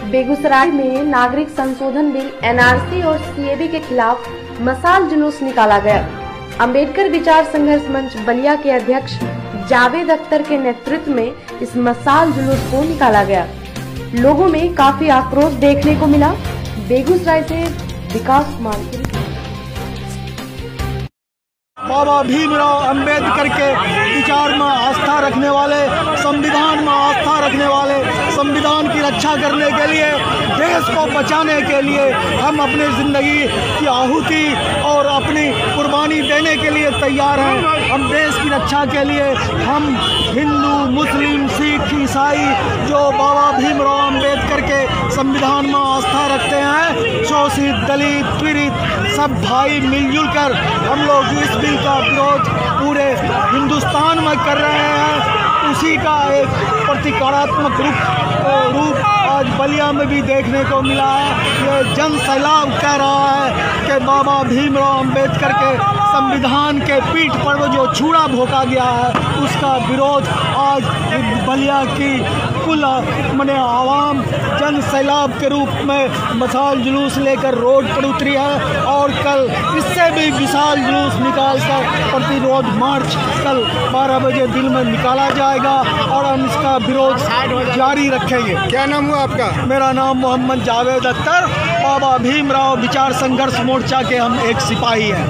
बेगूसराय में नागरिक संशोधन बिल एनआरसी और सीएबी के खिलाफ मशाल जुलूस निकाला गया। अंबेडकर विचार संघर्ष मंच बलिया के अध्यक्ष जावेद अख्तर के नेतृत्व में इस मशाल जुलूस को निकाला गया। लोगों में काफी आक्रोश देखने को मिला। बेगूसराय से विकास कुमार की रिपोर्ट। बाबा भीमराव अंबेडकर के विचार में आस्था रखने वाले, संविधान में आस्था रखने वाले, संविधान की रक्षा करने के लिए, देश को बचाने के लिए हम अपनी ज़िंदगी की आहुति और अपनी कुर्बानी देने के लिए तैयार हैं। हम देश की रक्षा के लिए हम हिंदू, मुस्लिम, सिख, ईसाई जो बाबा भीमराव अंबेडकर के संविधान में आस्था रखते हैं, शोषित, दलित, पीड़ित सब भाई मिलजुल कर हम लोग इस बिल का विरोध पूरे हिंदुस्तान में कर रहे हैं। उसी का एक प्रतीकात्मक रूप आज बलिया में भी देखने को मिला है। ये जन सैलाब कह रहा है कि बाबा भीमराव अंबेडकर के संविधान के पीठ पर जो छुरा भोंका गया है, उसका विरोध आज बलिया की कुल आवाम जन सैलाब के रूप में मशाल जुलूस लेकर रोड पर उतरी है। और कल इससे भी विशाल जुलूस निकालकर प्रतिरोध मार्च कल 12 बजे दिन में निकाला जाएगा और हम इसका विरोध जारी रखेंगे। क्या नाम हुआ आपका? मेरा नाम मोहम्मद जावेद अख्तर, बाबा भीमराव विचार संघर्ष मोर्चा के हम एक सिपाही हैं।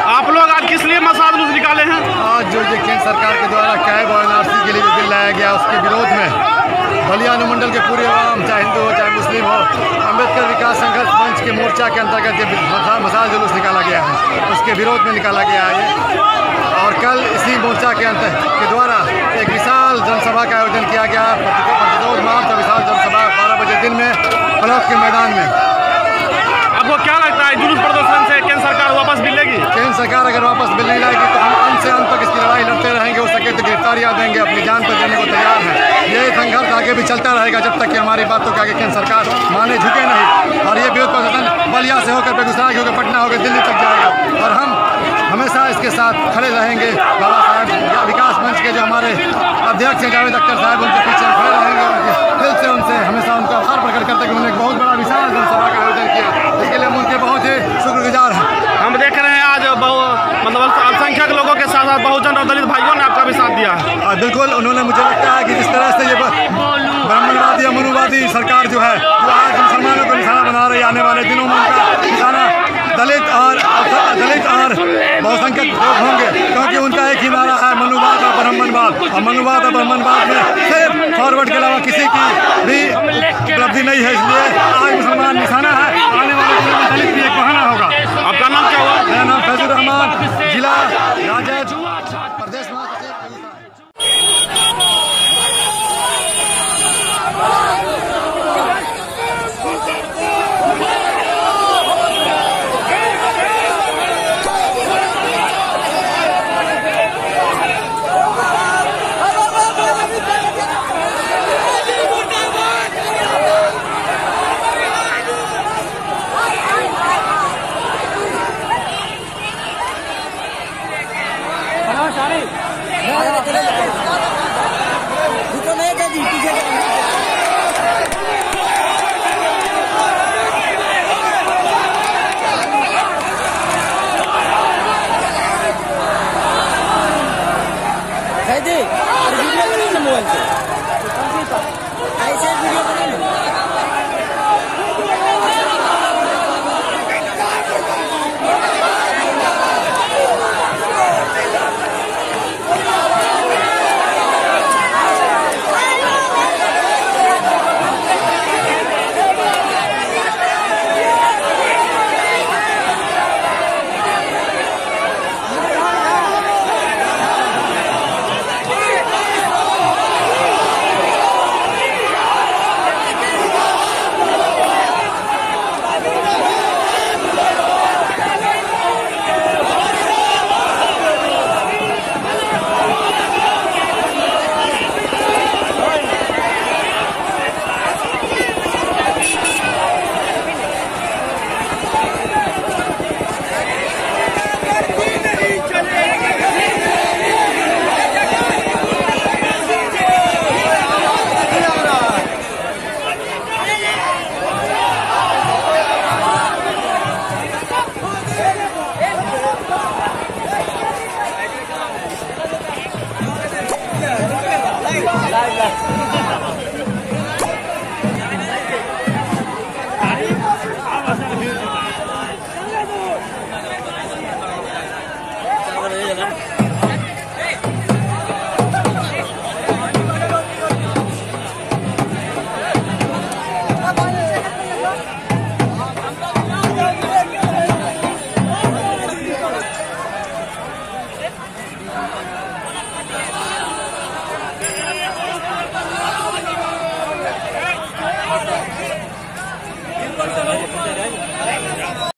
आप लोग आज किस लिए मशाल जुलूस निकाले हैं? आज जो केंद्र सरकार के द्वारा कैब और एनआरसी के लिए जो बिल लाया गया उसके विरोध में बलिया अनुमंडल के पूरे आवाम, चाहे हिंदू हो चाहे मुस्लिम हो, अम्बेडकर विकास संघर्ष मंच के मोर्चा के अंतर्गत ये मशाल जुलूस निकाला गया है, उसके विरोध में निकाला गया है। और कल इसी मोर्चा के द्वारा एक विशाल जनसभा का आयोजन किया गया। प्रतिरोध मार्च और विशाल जनसभा 12 बजे दिन में ब्लॉक के मैदान में। आपको क्या लगता है जुलूस प्रदर्शन से केंद्र सरकार वापस बिल लेगी? केंद्र सरकार अगर वापस बिल नहीं लाएगी तो हम अंत से अंत तक इसकी लड़ाई लड़ते रहेंगे। हो सके तो गिरफ्तारियां देंगे, अपनी जान पर देने को तैयार हैं। ये संघर्ष आगे भी चलता रहेगा जब तक कि हमारी बातों के आगे केंद्र सरकार माने झुके नहीं। और ये विरोध प्रदर्शन बलिया से होकर बेगूसराय होकर पटना होकर दिल्ली तक जाएगा और हम हमेशा इसके साथ खड़े रहेंगे। बाबा साहब विकास मंच के जो हमारे अध्यक्ष हैं जावेद अख्तर साहब, उनके पीछे हम खड़े रहेंगे। दिल से उनसे हमेशा उनका आभार प्रकट करते हैं कि उन्होंने एक बहुत बड़ा विशाल जनसभा का आयोजन किया, इसके लिए हम उनके बहुत ही शुक्रगुजार हैं। हम देख रहे हैं आज मतलब अल्पसंख्यक लोगों के साथ साथ बहुजन और दलित भाइयों ने आपका भी साथ दिया है। बिल्कुल, उन्होंने मुझे लगता है कि जिस तरह से ये ब्राह्मणवादी या मनुवादी सरकार जो है जो आज मुसलमानों को निशाना बना रही है, आने वाले दिनों में उनका निशाना दलित और बहुसंख्यक लोग होंगे, क्योंकि उनका एक ही नारा है मनुवाद और ब्राह्मणवाद। और मनुवाद और ब्राह्मणवाद में सिर्फ फॉरवर्ड के अलावा किसी की भी उपलब्धि नहीं है इस